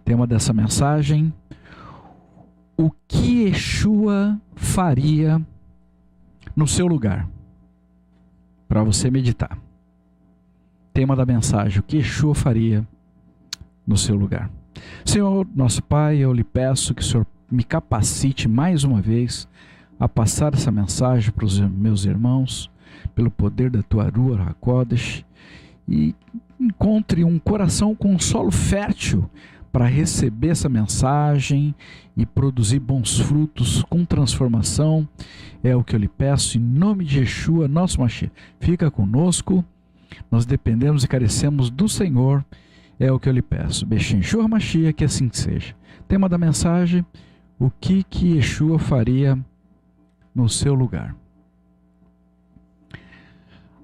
Tema dessa mensagem: o que Yeshua faria no seu lugar? Para você meditar. Tema da mensagem: o que Yeshua faria no seu lugar? Senhor, nosso Pai, eu lhe peço que o Senhor me capacite mais uma vez a passar essa mensagem para os meus irmãos, pelo poder da tua Ruach HaKodesh, e encontre um coração com um solo fértil para receber essa mensagem e produzir bons frutos com transformação. É o que eu lhe peço em nome de Yeshua, nosso Mashiach. Fica conosco, nós dependemos e carecemos do Senhor. É o que eu lhe peço. Beshem Yeshua Mashiach, que assim seja. Tema da mensagem: o que Yeshua faria no seu lugar?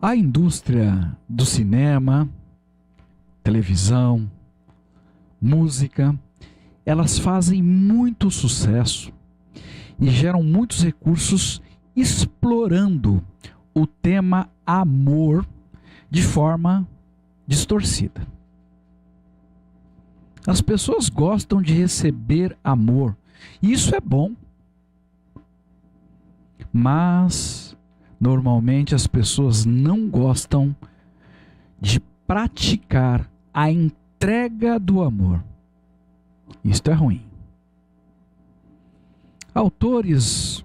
A indústria do cinema, televisão, música, elas fazem muito sucesso e geram muitos recursos explorando o tema amor de forma distorcida. As pessoas gostam de receber amor, e isso é bom. Mas normalmente as pessoas não gostam de praticar a entrega do amor. Isto é ruim. Autores,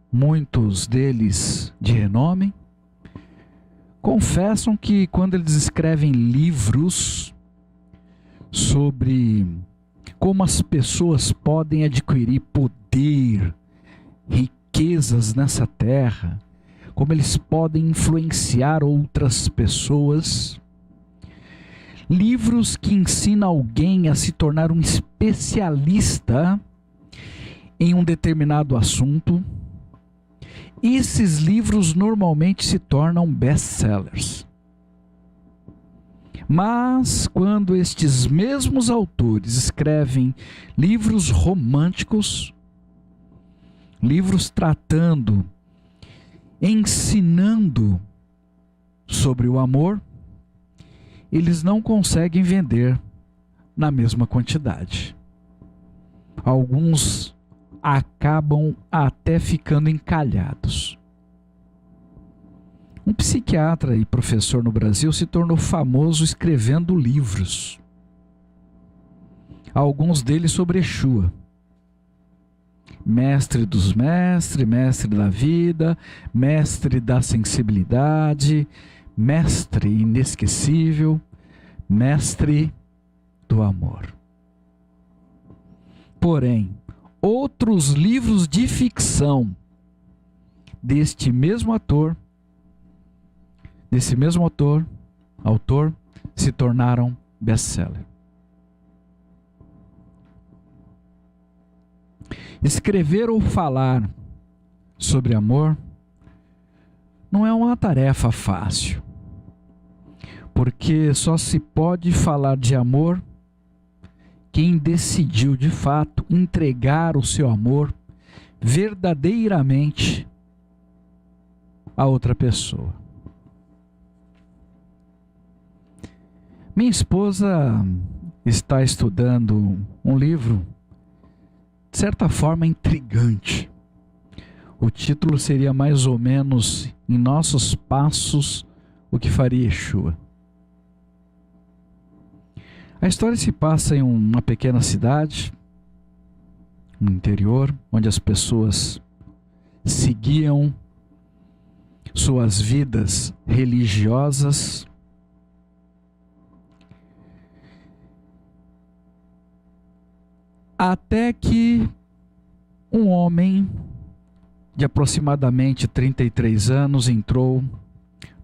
muitos deles de renome, confessam que quando eles escrevem livros sobre como as pessoas podem adquirir poder, riquezas nessa terra, como eles podem influenciar outras pessoas, livros que ensinam alguém a se tornar um especialista em um determinado assunto, esses livros normalmente se tornam best-sellers. Mas quando estes mesmos autores escrevem livros românticos, livros tratando, ensinando sobre o amor, eles não conseguem vender na mesma quantidade. Alguns acabam até ficando encalhados. Um psiquiatra e professor no Brasil se tornou famoso escrevendo livros. Alguns deles sobre Yeshua. Mestre dos mestres, mestre da vida, mestre da sensibilidade, mestre inesquecível, mestre do amor. Porém, outros livros de ficção desse mesmo autor, se tornaram best-seller. Escrever ou falar sobre amor não é uma tarefa fácil, porque só se pode falar de amor quem decidiu de fato entregar o seu amor verdadeiramente a outra pessoa. Minha esposa está estudando um livro, de certa forma, intrigante. O título seria mais ou menos Em Nossos Passos, o que faria Yeshua. A história se passa em uma pequena cidade, no interior, onde as pessoas seguiam suas vidas religiosas, até que um homem de aproximadamente 33 anos entrou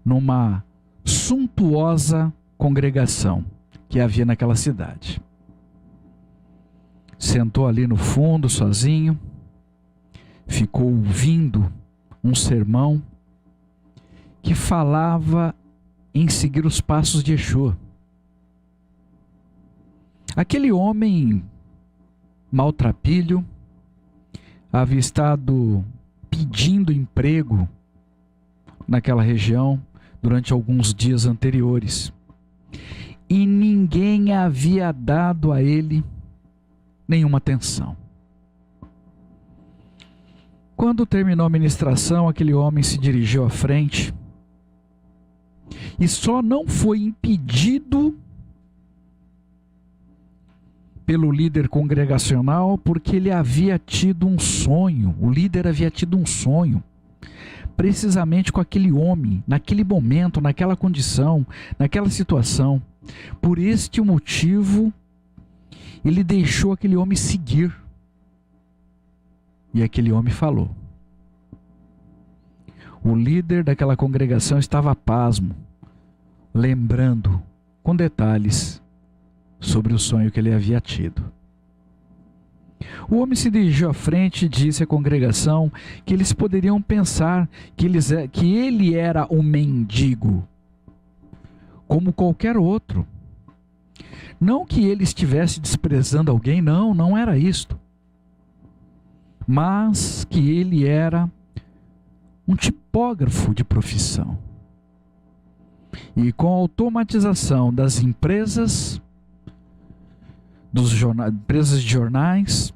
numa suntuosa congregação que havia naquela cidade. Sentou ali no fundo sozinho, ficou ouvindo um sermão que falava em seguir os passos de Yeshua. Aquele homem maltrapilho havia estado pedindo emprego naquela região durante alguns dias anteriores, e ninguém havia dado a ele nenhuma atenção. Quando terminou a ministração, aquele homem se dirigiu à frente e só não foi impedido pelo líder congregacional porque ele havia tido um sonho. O líder havia tido um sonho, precisamente com aquele homem, naquele momento, naquela condição, naquela situação. Por este motivo, ele deixou aquele homem seguir. E aquele homem falou. O líder daquela congregação estava pasmo, lembrando com detalhes sobre o sonho que ele havia tido. O homem se dirigiu à frente e disse à congregação que eles poderiam pensar que ele era um mendigo, como qualquer outro. Não que ele estivesse desprezando alguém, não era isto. Mas que ele era um tipógrafo de profissão. E com a automatização das empresas, empresas de jornais,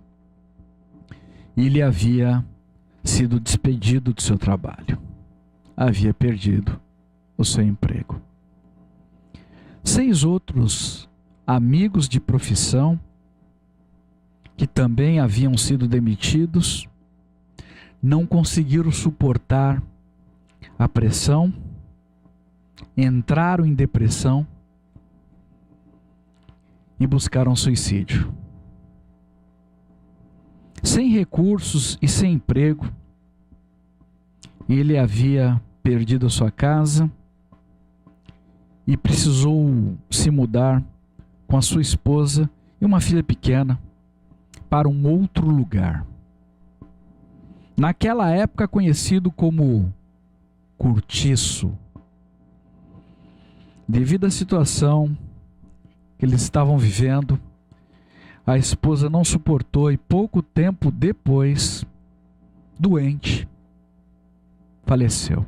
ele havia sido despedido do seu trabalho. Havia perdido o seu emprego. 6 outros amigos de profissão que também haviam sido demitidos, não conseguiram suportar a pressão, entraram em depressão e buscaram suicídio. Sem recursos e sem emprego, ele havia perdido a sua casa e precisou se mudar com a sua esposa e uma filha pequena para um outro lugar. Naquela época conhecido como Cortiço. Devido à situação que eles estavam vivendo, a esposa não suportou e pouco tempo depois, doente, faleceu.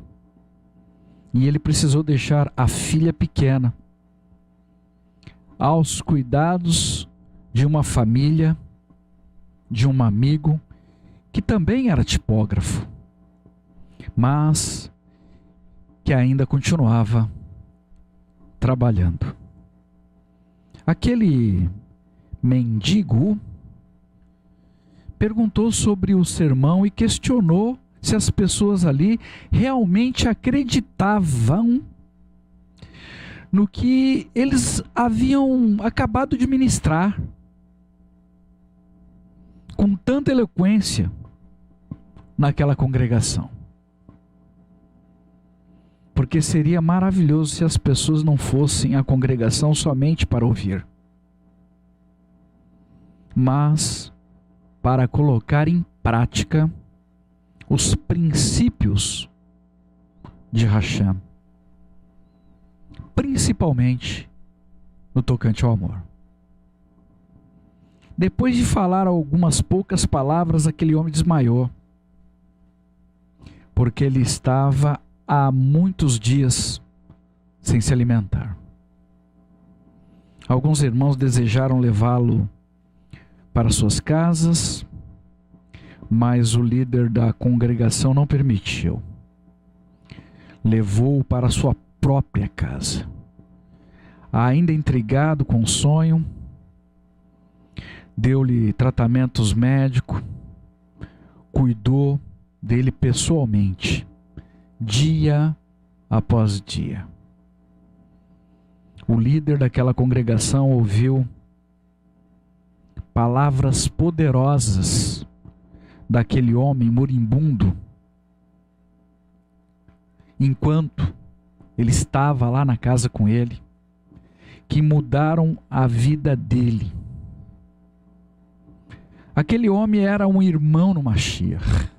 E ele precisou deixar a filha pequena aos cuidados de uma família, de um amigo que também era tipógrafo, mas que ainda continuava trabalhando. Aquele mendigo perguntou sobre o sermão e questionou se as pessoas ali realmente acreditavam no que eles haviam acabado de ministrar com tanta eloquência naquela congregação. Porque seria maravilhoso se as pessoas não fossem à congregação somente para ouvir, mas para colocar em prática os princípios de Hashem, principalmente no tocante ao amor. Depois de falar algumas poucas palavras, aquele homem desmaiou, porque ele estava há muitos dias sem se alimentar. Alguns irmãos desejaram levá-lo para suas casas, mas o líder da congregação não permitiu. Levou-o para sua própria casa. Ainda intrigado com o sonho, deu-lhe tratamentos médicos, cuidou dele pessoalmente, dia após dia. O líder daquela congregação ouviu palavras poderosas daquele homem moribundo, enquanto ele estava lá na casa com ele, que mudaram a vida dele. Aquele homem era um irmão no Mashiach.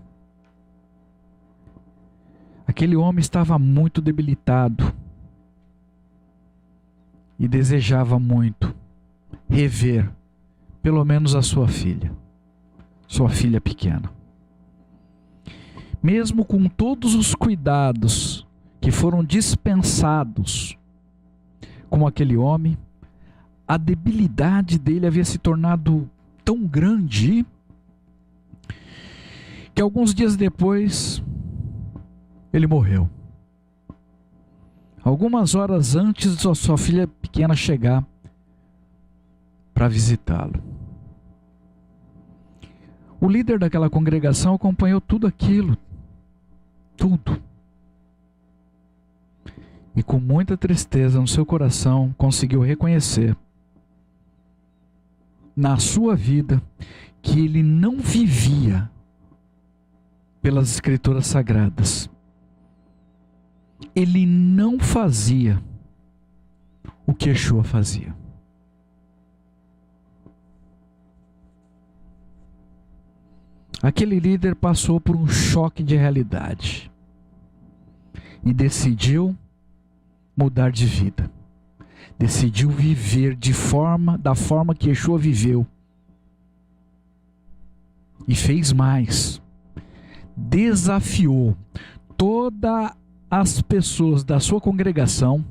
Aquele homem estava muito debilitado e desejava muito rever pelo menos a sua filha pequena. Mesmo com todos os cuidados que foram dispensados com aquele homem, a debilidade dele havia se tornado tão grande que alguns dias depois ele morreu. Algumas horas antes de sua filha pequena chegar para visitá-lo. O líder daquela congregação acompanhou tudo aquilo, tudo. E com muita tristeza no seu coração conseguiu reconhecer na sua vida que ele não vivia pelas escrituras sagradas. Ele não fazia o que Yeshua fazia. Aquele líder passou por um choque de realidade e decidiu mudar de vida. Decidiu viver da forma que Yeshua viveu. E fez mais. Desafiou todas as pessoas da sua congregação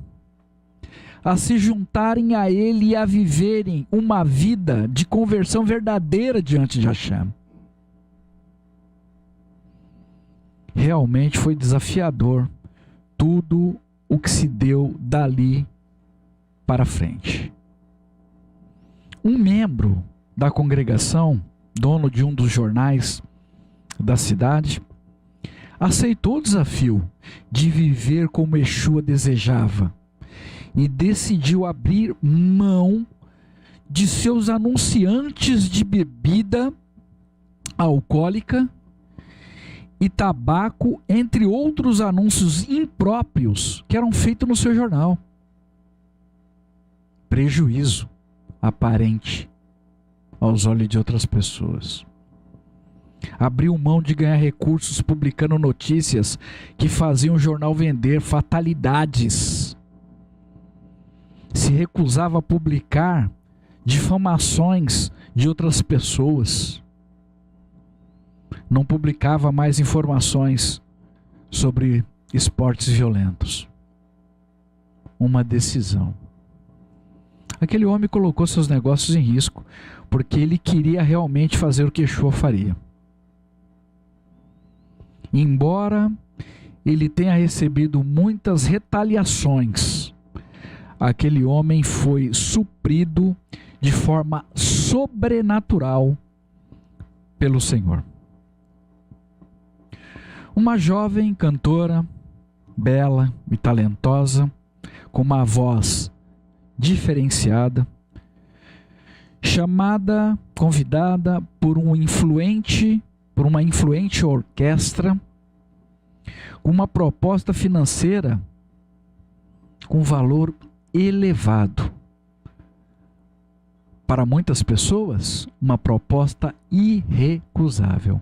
a se juntarem a ele e a viverem uma vida de conversão verdadeira diante de Hashem. Realmente foi desafiador tudo o que se deu dali para frente. Um membro da congregação, dono de um dos jornais da cidade, aceitou o desafio de viver como Yeshua desejava e decidiu abrir mão de seus anunciantes de bebida alcoólica e tabaco, entre outros anúncios impróprios que eram feitos no seu jornal. Prejuízo aparente aos olhos de outras pessoas. Abriu mão de ganhar recursos publicando notícias que faziam o jornal vender fatalidades. Se recusava a publicar difamações de outras pessoas. Não publicava mais informações sobre esportes violentos. Uma decisão. Aquele homem colocou seus negócios em risco, porque ele queria realmente fazer o que Yeshua faria. Embora ele tenha recebido muitas retaliações, aquele homem foi suprido de forma sobrenatural pelo Senhor. Uma jovem cantora, bela e talentosa, com uma voz diferenciada, convidada por uma influente orquestra, com uma proposta financeira com valor elevado. Para muitas pessoas, uma proposta irrecusável.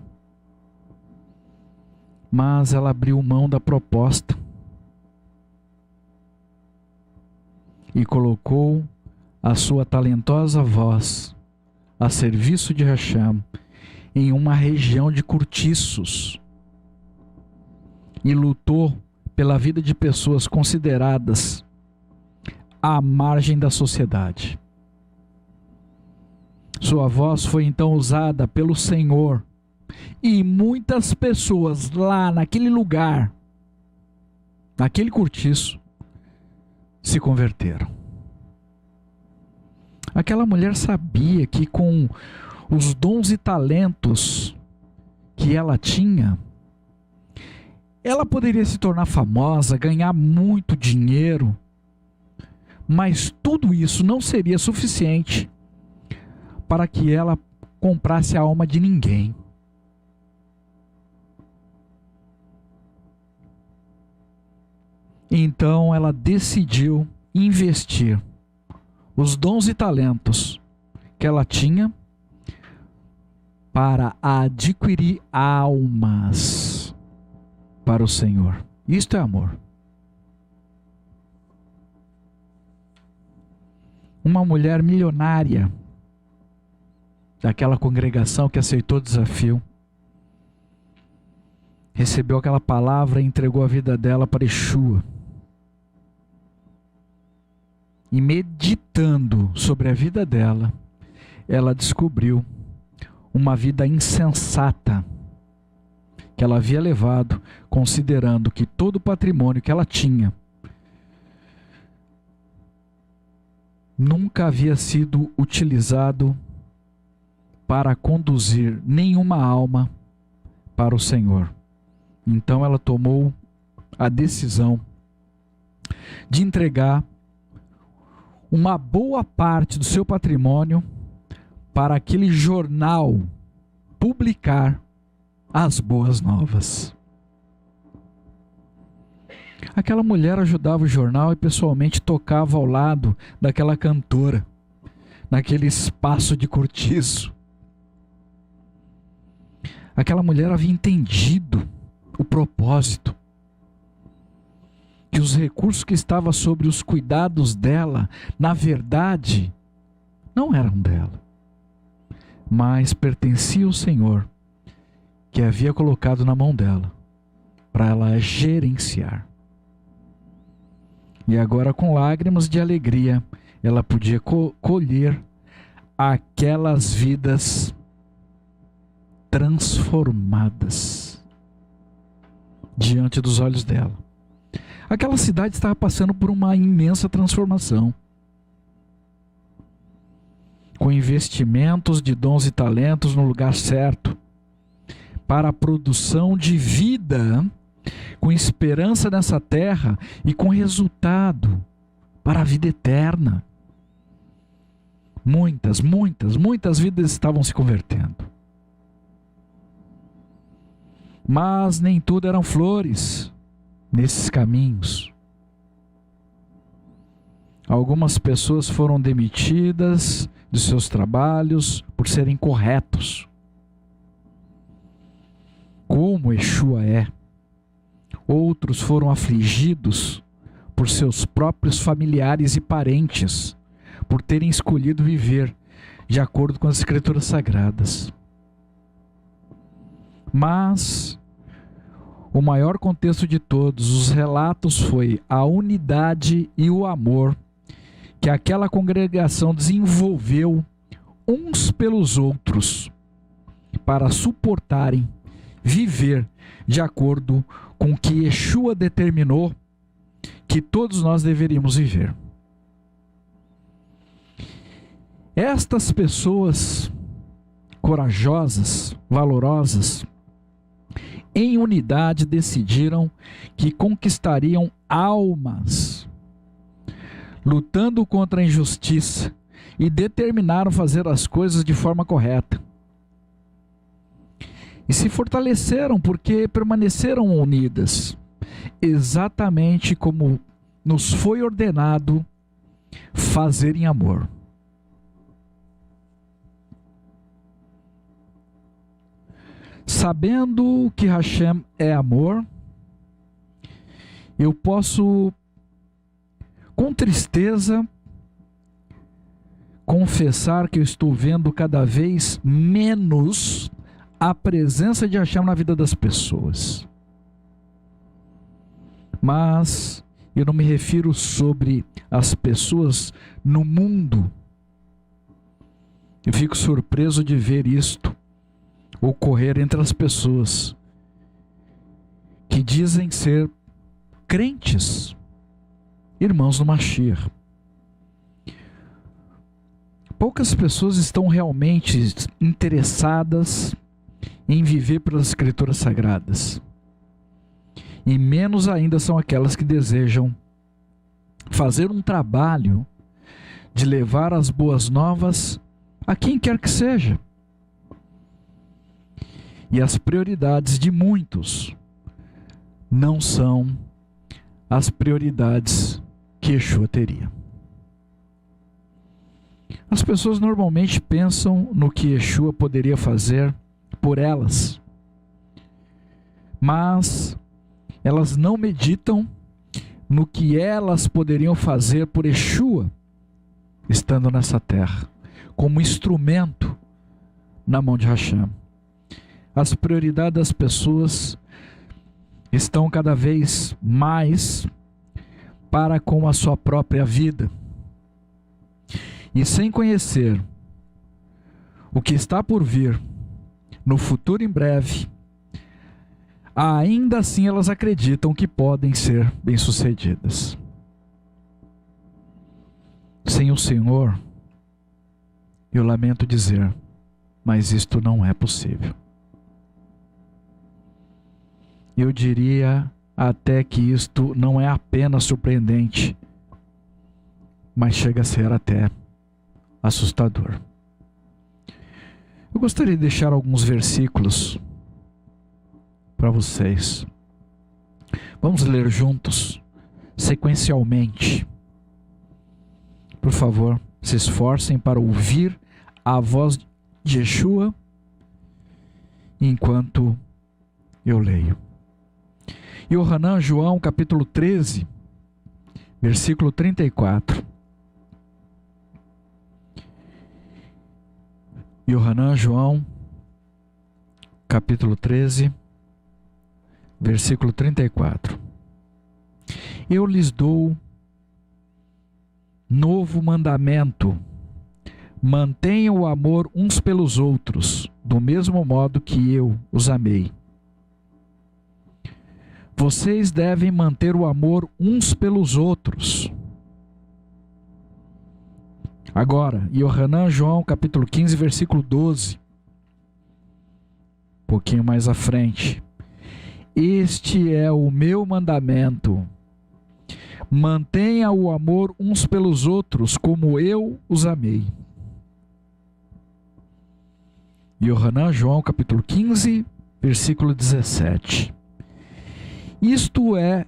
Mas ela abriu mão da proposta e colocou a sua talentosa voz a serviço de Hashem em uma região de cortiços e lutou pela vida de pessoas consideradas à margem da sociedade. Sua voz foi então usada pelo Senhor e muitas pessoas lá naquele lugar, naquele cortiço, se converteram. Aquela mulher sabia que com os dons e talentos que ela tinha, ela poderia se tornar famosa, ganhar muito dinheiro, mas tudo isso não seria suficiente para que ela comprasse a alma de ninguém. Então ela decidiu investir os dons e talentos que ela tinha para adquirir almas para o Senhor. Isto é amor. Uma mulher milionária daquela congregação que aceitou o desafio, recebeu aquela palavra e entregou a vida dela para Yeshua. E meditando sobre a vida dela, ela descobriu uma vida insensata que ela havia levado, considerando que todo o patrimônio que ela tinha nunca havia sido utilizado para conduzir nenhuma alma para o Senhor. Então ela tomou a decisão de entregar uma boa parte do seu patrimônio para aquele jornal publicar as boas novas. Aquela mulher ajudava o jornal e pessoalmente tocava ao lado daquela cantora, naquele espaço de cortiço. Aquela mulher havia entendido o propósito, que os recursos que estavam sobre os cuidados dela, na verdade, não eram dela, mas pertenciam ao Senhor, que havia colocado na mão dela, para ela gerenciar. E agora, com lágrimas de alegria, ela podia colher aquelas vidas transformadas diante dos olhos dela. Aquela cidade estava passando por uma imensa transformação, com investimentos de dons e talentos no lugar certo, para a produção de vida, com esperança nessa terra e com resultado para a vida eterna. Muitas vidas estavam se convertendo. Mas nem tudo eram flores nesses caminhos. Algumas pessoas foram demitidas de seus trabalhos por serem corretos, como Yeshua é. Outros foram afligidos por seus próprios familiares e parentes, por terem escolhido viver de acordo com as Escrituras Sagradas. Mas o maior contexto de todos os relatos foi a unidade e o amor que aquela congregação desenvolveu uns pelos outros, para suportarem viver de acordo com o que Yeshua determinou que todos nós deveríamos viver. Estas pessoas corajosas, valorosas, em unidade decidiram que conquistariam almas, lutando contra a injustiça, e determinaram fazer as coisas de forma correta. E se fortaleceram porque permaneceram unidas, exatamente como nos foi ordenado fazer em amor. Sabendo que Hashem é amor, eu posso, com tristeza, confessar que eu estou vendo cada vez menos a presença de Hashem na vida das pessoas. Mas eu não me refiro sobre as pessoas no mundo. Eu fico surpreso de ver isto ocorrer entre as pessoas que dizem ser crentes, irmãos do Mashiach. Poucas pessoas estão realmente interessadas em viver pelas Escrituras Sagradas, e menos ainda são aquelas que desejam fazer um trabalho de levar as boas novas a quem quer que seja. E as prioridades de muitos não são as prioridades que Yeshua teria. As pessoas normalmente pensam no que Yeshua poderia fazer por elas, mas elas não meditam no que elas poderiam fazer por Yeshua, estando nessa terra, como instrumento na mão de Hashem. As prioridades das pessoas estão cada vez mais para com a sua própria vida. E sem conhecer o que está por vir, no futuro em breve, ainda assim elas acreditam que podem ser bem-sucedidas. Sem o Senhor, eu lamento dizer, mas isto não é possível. Eu diria até que isto não é apenas surpreendente, mas chega a ser até assustador. Eu gostaria de deixar alguns versículos para vocês. Vamos ler juntos, sequencialmente. Por favor, se esforcem para ouvir a voz de Yeshua enquanto eu leio. Yohanan, João, capítulo 13, versículo 34. Yohanan, João, capítulo 13, versículo 34. Eu lhes dou novo mandamento: mantenham o amor uns pelos outros, do mesmo modo que eu os amei. Vocês devem manter o amor uns pelos outros. Agora, Yohanan, João, capítulo 15, versículo 12. Um pouquinho mais à frente. Este é o meu mandamento: mantenha o amor uns pelos outros, como eu os amei. Yohanan, João, capítulo 15, versículo 17. Isto é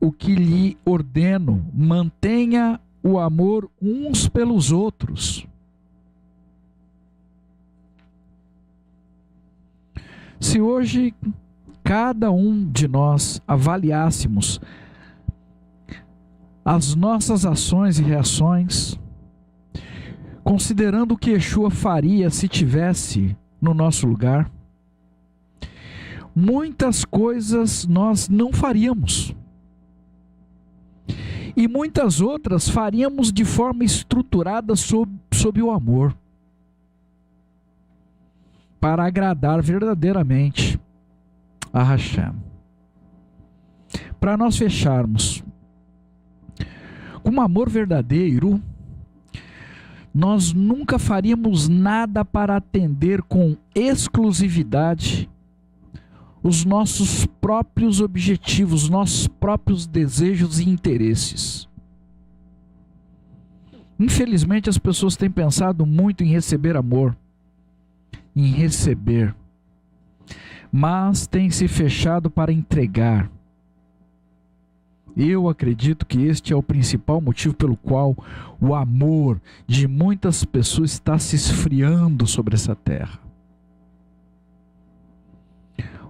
o que lhe ordeno: mantenha o amor uns pelos outros. Se hoje cada um de nós avaliássemos as nossas ações e reações, considerando o que Yeshua faria se tivesse no nosso lugar, muitas coisas nós não faríamos. E muitas outras faríamos de forma estruturada sob o amor, para agradar verdadeiramente a Hashem. Para nós fecharmos, com amor verdadeiro, nós nunca faríamos nada para atender com exclusividade os nossos próprios objetivos, nossos próprios desejos e interesses. Infelizmente, as pessoas têm pensado muito em receber amor, em receber, mas têm se fechado para entregar. Eu acredito que este é o principal motivo pelo qual o amor de muitas pessoas está se esfriando sobre essa terra.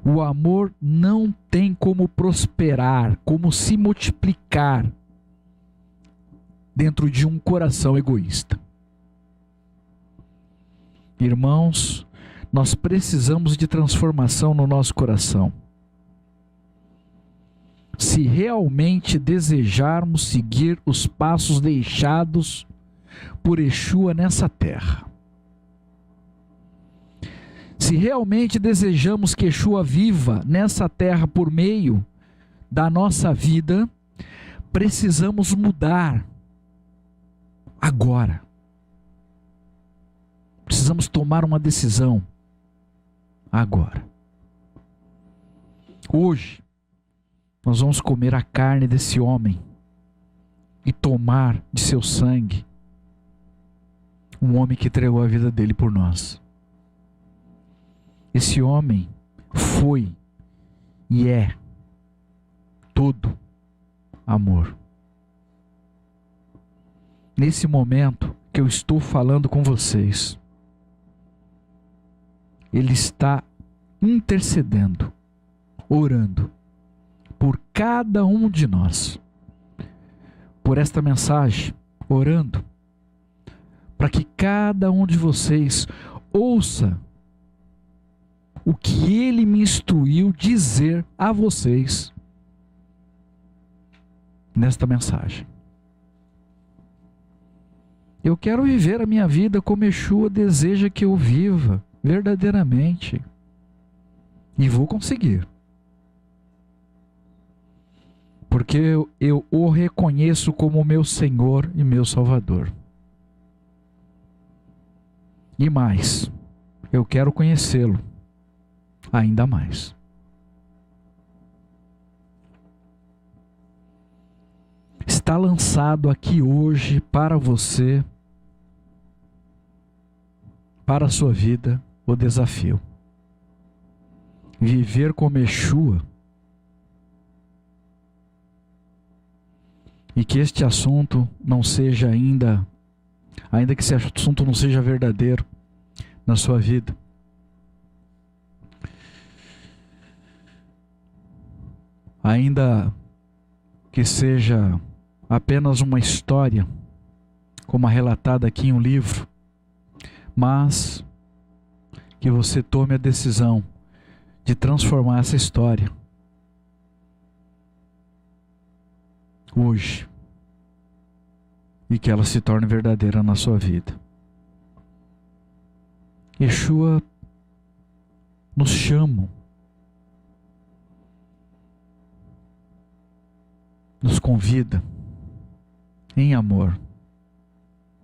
O amor não tem como prosperar, como se multiplicar dentro de um coração egoísta. Irmãos, nós precisamos de transformação no nosso coração. Se realmente desejarmos seguir os passos deixados por Yeshua nessa terra. Se realmente desejamos que Yeshua viva nessa terra por meio da nossa vida, precisamos mudar agora. Precisamos tomar uma decisão agora. Hoje, nós vamos comer a carne desse homem e tomar de seu sangue, um homem que entregou a vida dele por nós. Esse homem foi e é todo amor. Nesse momento que eu estou falando com vocês, ele está intercedendo, orando por cada um de nós, por esta mensagem, orando para que cada um de vocês ouça o que ele me instruiu dizer a vocês nesta mensagem. Eu quero viver a minha vida como Yeshua deseja que eu viva. verdadeiramente. E vou conseguir. Porque eu o reconheço como meu Senhor e meu Salvador. E mais, eu quero conhecê-lo ainda mais. Está lançado aqui hoje para você, para a sua vida, o desafio. Viver como Yeshua. E que este assunto não seja ainda que esse assunto não seja verdadeiro na sua vida, ainda que seja apenas uma história, como a relatada aqui em um livro, mas que você tome a decisão de transformar essa história hoje e que ela se torne verdadeira na sua vida. Yeshua nos chama, nos convida em amor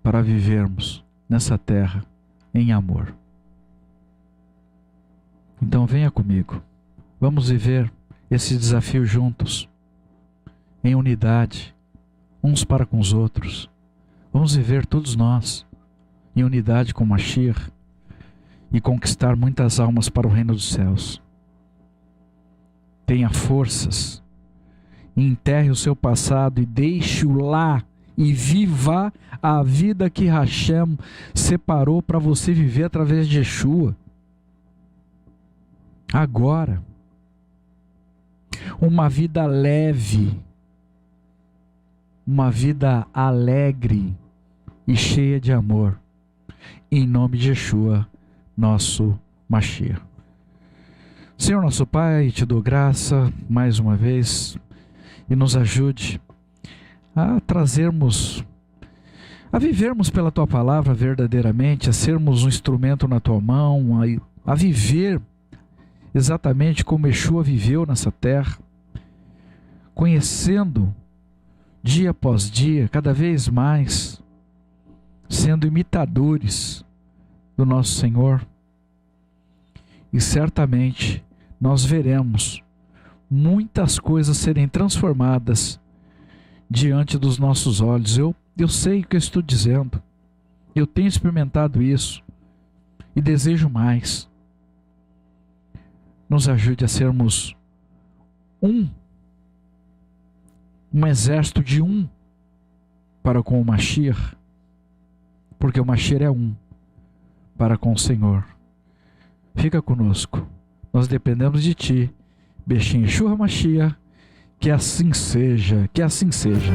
para vivermos nessa terra em amor. Então venha comigo, vamos viver esse desafio juntos, em unidade, uns para com os outros. Vamos viver todos nós em unidade com Mashiach e conquistar muitas almas para o reino dos céus. Tenha forças, enterre o seu passado e deixe-o lá e viva a vida que Hashem separou para você viver através de Yeshua. Agora, uma vida leve, uma vida alegre e cheia de amor, em nome de Yeshua, nosso Mashiach. Senhor nosso Pai, te dou graça mais uma vez e nos ajude a vivermos pela Tua Palavra verdadeiramente, a sermos um instrumento na Tua mão, a viver exatamente como Yeshua viveu nessa terra, conhecendo dia após dia, cada vez mais, sendo imitadores do nosso Senhor. E certamente nós veremos muitas coisas serem transformadas diante dos nossos olhos. Eu sei o que eu estou dizendo, eu tenho experimentado isso e desejo mais. Nos ajude a sermos um exército de um para com o Mashiach, porque o Mashiach é um para com o Senhor. Fica conosco, nós dependemos de Ti, Beshem Yeshua Mashiach, que assim seja, que assim seja.